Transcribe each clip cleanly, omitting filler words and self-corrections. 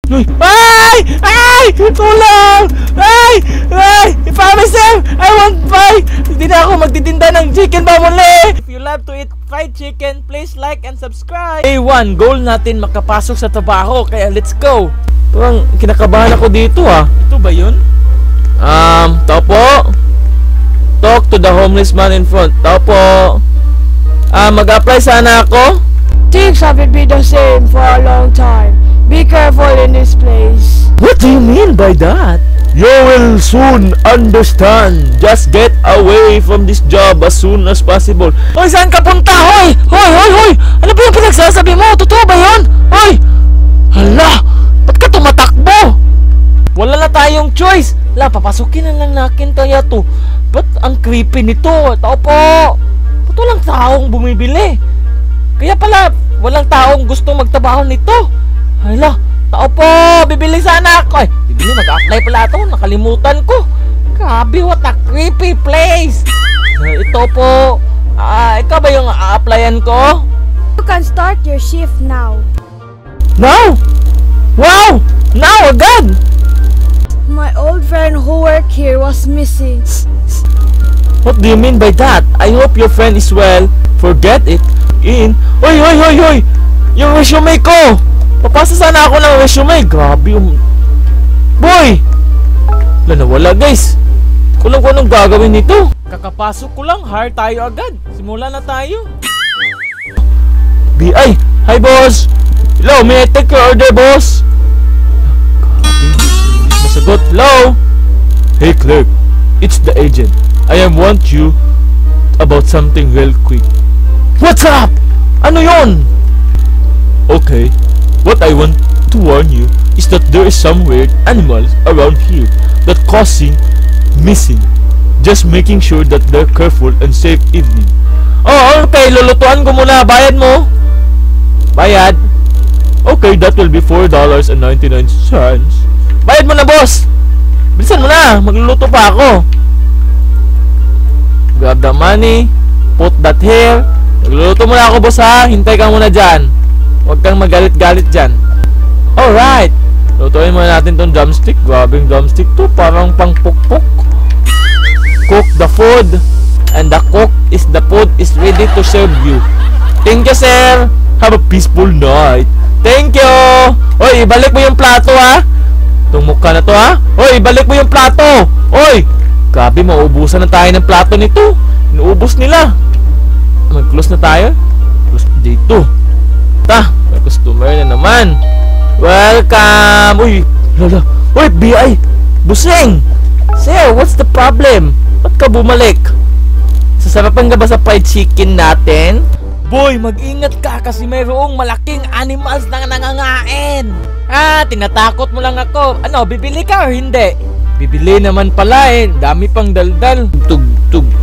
Uy! Ay! Ay! Tulong! Ay! Ay! I-promise sir! I won't buy! Hindi na ako magtitinda ng chicken ba muli! If you love to eat fried chicken, please like and subscribe! Day 1, goal natin makapasok sa trabaho, kaya let's go! Parang kinakabahan ako dito ah. Ito ba yun? Tao po? Talk to the homeless man in front. Tao po? Mag-apply sana ako? Things haven't been the same for a long time. Be careful in this place. What do you mean by that? You will soon understand. Just get away from this job as soon as possible. Hoy, saan ka punta? Hoy! Hoy, hoy, hoy! Ano ba yung pinagsasabi mo? Totoo ba yun? Hoy! Hala! Ba't ka tumatakbo? Wala na tayong choice. Hala, papasukin na lang natin kaya to. Ba't ang creepy nito? Tao po! Ba't walang taong bumibili? Kaya pala, walang taong gustong magtrabaho nito. Hala, tao po, bibili sana ako. Ay, bibili, mag-apply pala ito. Nakalimutan ko. Grabe, what a creepy place. Ito po. Ikaw ba yung a-applyan ko? You can start your shift now. Now? Wow! Now agad! My old friend who worked here was missing. What do you mean by that? I hope your friend is well. Forget it. In. Hoy, hoy, hoy, hoy! Yung resume ko! Papasa sana ako ng resume. Grabe yung... Boy! Wala na wala guys. Kulang ko anong gagawin nito. Kakapasok ko lang. Hire tayo agad. Simulan na tayo. BI! Hi boss! Hello, may I take your order boss? Grabe, masagot. Hello? Hey clerk, it's the agent. I want you about something real quick. What's up? Ano yon? Okay. What I want to warn you is that there is some weird animals around here that causing missing. Just making sure that they're careful and safe evening. Oh, okay. Lulutuan ko muna. Bayad mo? Bayad? Okay, that will be $4.99. Bayad mo na, boss. Bilisan mo na. Magluluto pa ako. Grab the money. Put that here. Magluluto muna ako, boss ha. Hintay ka muna dyan. Huwag kang magalit-galit dyan. Alright. Lutuin muna natin tong drumstick. Grabing drumstick to. Parang pang pukpuk. Cook the food. And the cook is the food is ready to serve you. Thank you, sir. Have a peaceful night. Thank you. Oy, ibalik mo yung plato ha. Itong mukha na to ha. Oy, ibalik mo yung plato. Oy. Grabe, mauubusan na tayo ng plato nito. Inuubos nila. Mag-close na tayo. Close dito. May customer na naman. Welcome. Uy, lala. Uy, BI. Busing. Sir, what's the problem? Ba't ka bumalik? Sasarapan ka ba sa fried chicken natin? Boy, mag-ingat ka kasi mayroong malaking animals na nangangain. Tinatakot mo lang ako. Ano, bibili ka o hindi? Bibili naman pala eh. Dami pang daldal. Tug.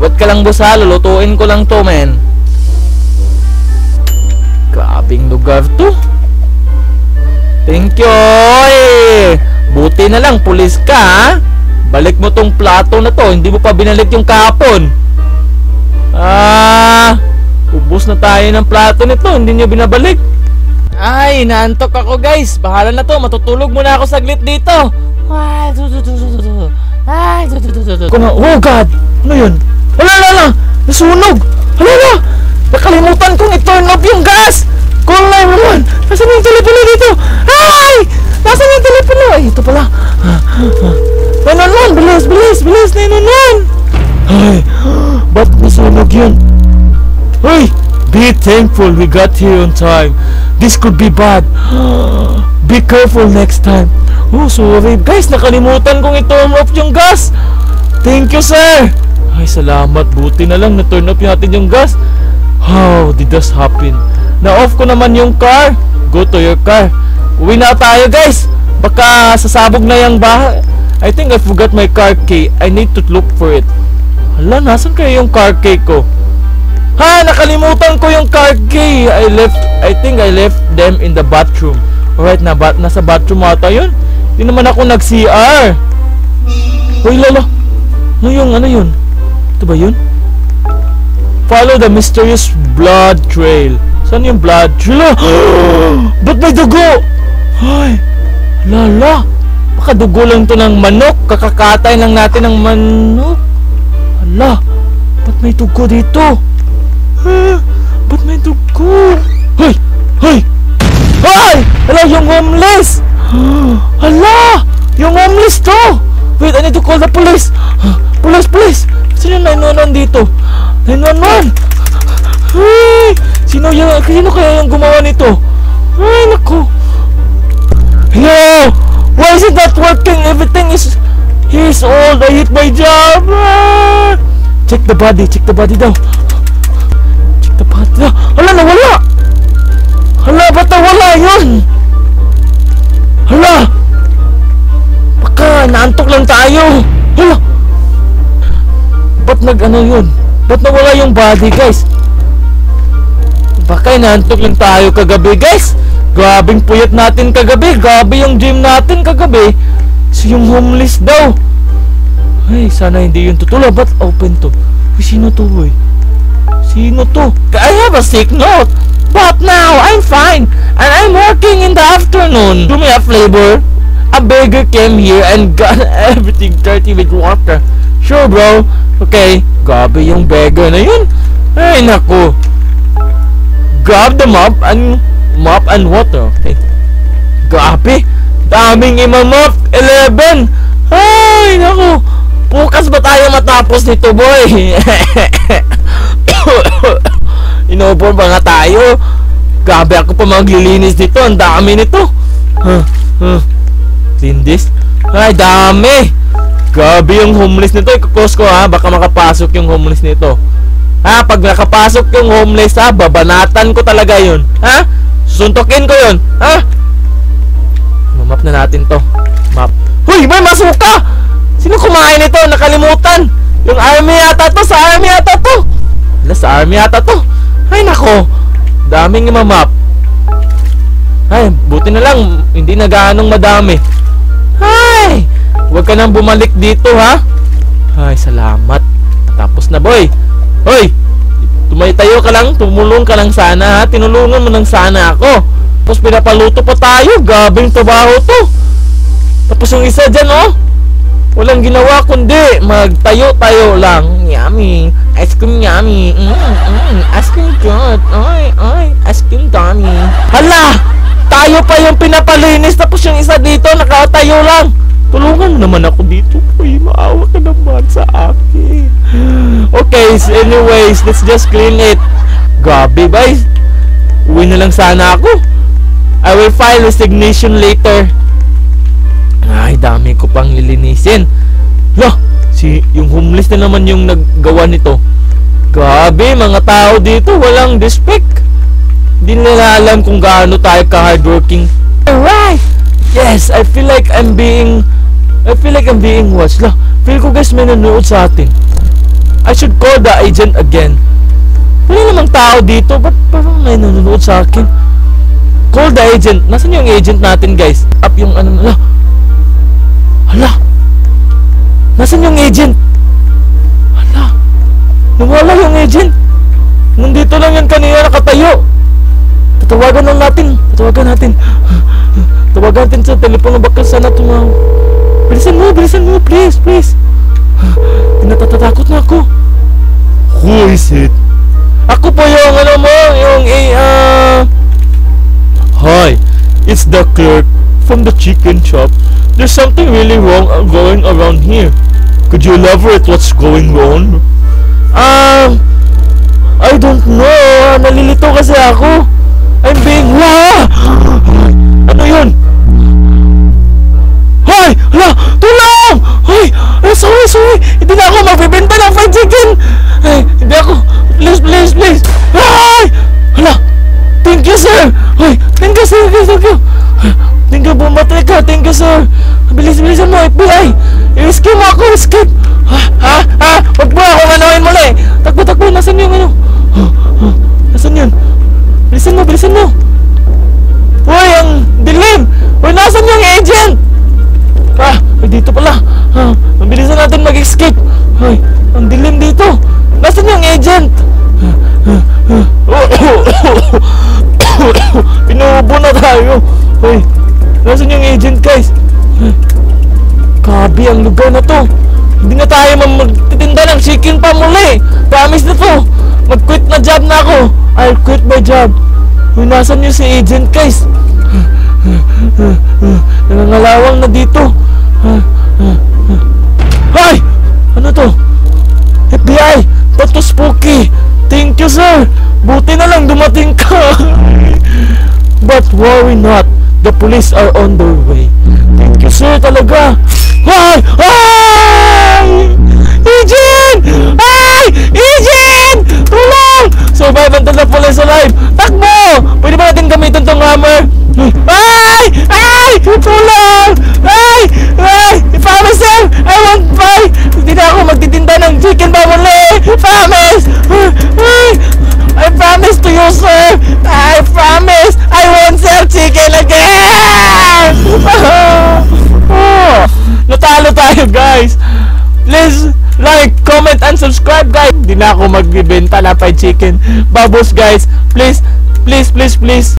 Wag ka lang boss ha. Lulutuin ko lang to, men. Grabing lugar to. Thank you. Oy. Buti na lang, pulis ka ha. Balik mo tong plato na to. Hindi mo pa binalik yung kahapon. Ubus na tayo ng plato nito. Hindi nyo binabalik. Ay, naantok ako guys. Bahala na to. Matutulog muna ako saglit dito. Oh God. Ano yun? Hala. Nasunog. Hala. Nakalimutan kong i-turn off yung gas. Call 911. Nasaan yung telepono dito? Ay! Nasaan yung telepono? Ay, ito pala. 911. Bilis. 911. Ay, ba't nasunog yun? Ay, be thankful we got here on time. This could be bad. Be careful next time. Oh, sorry. Guys, nakalimutan kong i-turn off yung gas. Thank you, sir. Ay, salamat. Buti na lang na-turn off natin yung gas. How did this happen? Na-off ko naman yung car. Go to your car. Uwi na tayo, guys. Baka sasabog na yung bahay. I think I forgot my car key. I need to look for it. Hala, nasan kaya yung car key ko? Nakalimutan ko yung car key. I think I left them in the bathroom. Alright, nasa bathroom ata yun. Di naman ako nag-CR. Uy, lala. Ano yun? Ito ba yun? Follow the mysterious blood trail. Saan yung blood trail? Ba't may dugo? Ay, Lala, baka dugo lang to ng manok. Kakakatay lang natin ng manok. Hala, ba't may dugo dito? Ba't may dugo? Hoy! Hoy! Hoy! Hala, yung homeless! Hala! Yung homeless to! Wait, I need to call the police! Police! Sino yung 911 dito? 911! Hey! Sino kaya yung gumawa nito? Ay, naku! Hello! Why is it not working? Everything is... He's old! I hit my job! Check the body daw. Check the body daw. Hala, nawala! Hala, ba't nawala yun? Hala! Baka naantok lang tayo. Hala! Ba't yun? Ba't nawala yung body, guys? Baka naantok lang tayo kagabi, guys. Grabing puyat natin kagabi. Grabe yung gym natin kagabi. So yung homeless daw. Ay, sana hindi yun tutula. Ba't open to? Uy, sino to, boy? Sino to? I have a sick note. But now, I'm fine. And I'm working in the afternoon. Do me a flavor. A beggar came here and got everything dirty with water. Sure, bro. Okay. Grabe yung beggar na yun. Ay, naku. Grab the mop and water. Okay. Grabe. Daming imamop. 11. Ay, naku. Bukas ba tayo matapos nito, boy? Inobor ba nga tayo? Grabe, ako pa maglilinis dito. Ang dami nito. Lindis? Ay, dami. Grabe yung homeless nito. Ikukos ko, ha. Baka makapasok yung homeless nito. Ha? Pag nakapasok yung homeless, ha, babanatan ko talaga yun. Ha? Susuntokin ko yun. Ha? Mamap na natin to. Map. Huy! May masuka! Sino kumain ito? Nakalimutan. Yung army yata to. Sa army yata to. Wala, sa army yata to. Ay, nako. Daming imamap. Ay, buti na lang. Hindi na gaanong madami. Ay! Huwag ka nang bumalik dito, ha? Ay, salamat. Tapos na, boy. Hoy! Tumayo ka lang. Tumulong ka lang sana, ha? Tinulungan mo lang sana ako. Tapos pinapaluto pa tayo. Gabing trabaho to. Tapos yung isa dyan, oh. Walang ginawa kundi magtayo-tayo lang. Yummy. Ice cream yummy. Ice cream good. Ay. Ice cream dummy. Hala! Tayo pa yung pinapalinis. Tapos yung isa dito nakatayo lang. Tulungan naman ako dito. Uy, maawa ka naman sa akin. Okay, so anyways, let's just clean it. Grabe, guys. Uwi na lang sana ako. I will file resignation later. Ay, dami ko pang lilinisin. Lah, yung homeless na naman yung naggawa nito. Grabe, mga tao dito, walang respect. Hindi nila alam kung gaano tayo ka-hardworking. Alright! Yes, I feel like I'm being watched. Lah, feel ko guys may nanonood sa atin. I should call the agent again. Wala namang tao dito, ba't parang may nanonood sa akin? Call the agent. Nasaan yung agent natin, guys? Up yung ano na. Hala! Nasaan yung agent? Hala! Nawala yung agent! Nandito lang yan kanina nakatayo! Tatawagan natin! Tawagan natin sa telepono, baka sana tumaw. Bilisan mo! Please! Tinatatakot na ako. Who is it? Ako po yung Hi! It's the clerk from the chicken shop. There's something really wrong going around here. Could you elaborate what's going wrong? I don't know. Nalilito kasi ako. I'm being... Ano yun? Hoy! Hala! Tulong! Hoy! Sorry! Hindi na ako magbibenta ng fried chicken! Ay, hindi ako... Please! Ay! Hala! Thank you, sir! Hoy! Thank you! Thank you, bumatay ka! Thank you, sir! Bilisan mo, FBI! I-escape mo ako! Escape! Huwag mo ako manoin muli! Takbo! Nasaan yung ano? Nasaan yun? Bilisan mo! Hoy! Ang dilim! Hoy! Nasaan yung agent? Dito pala! Mabilisan natin mag-escape! Hoy! Ang dilim dito! Nasaan yung agent? Pinuubo na tayo! Hoy! Nasaan yung agent, guys? Grabe ang lugar na to. Hindi na tayo magtitinda ng chicken pa muli. Promise na to. Mag-quit na job na ako. I'll quit my job. Uy, nasan yung si Agent Kais? Nangangalawang na dito. Ay! Ano to? FBI! Ba't to spooky? Thank you, sir. Buti na lang dumating ka. But worry not. The police are on their way. Thank you, sir, talaga. Ay! Ay! Agent! Ay! Agent! Tulong! Survive until the police alive! Takbo! Pwede ba natin gamitin tong hammer? Ay! Ay! Tulong! Ay! Ay! Promise, sir! I won't buy! Hindi na ako magtitinda ng chicken pa muli! Promise! Ay! I promise to you, sir! I promise! I won't sell chicken again! Oh, natalo tayo, guys! Please like, comment, and subscribe, guys! Hindi na ako magbibenta na fried chicken. Babos, guys! Please, please, please, please!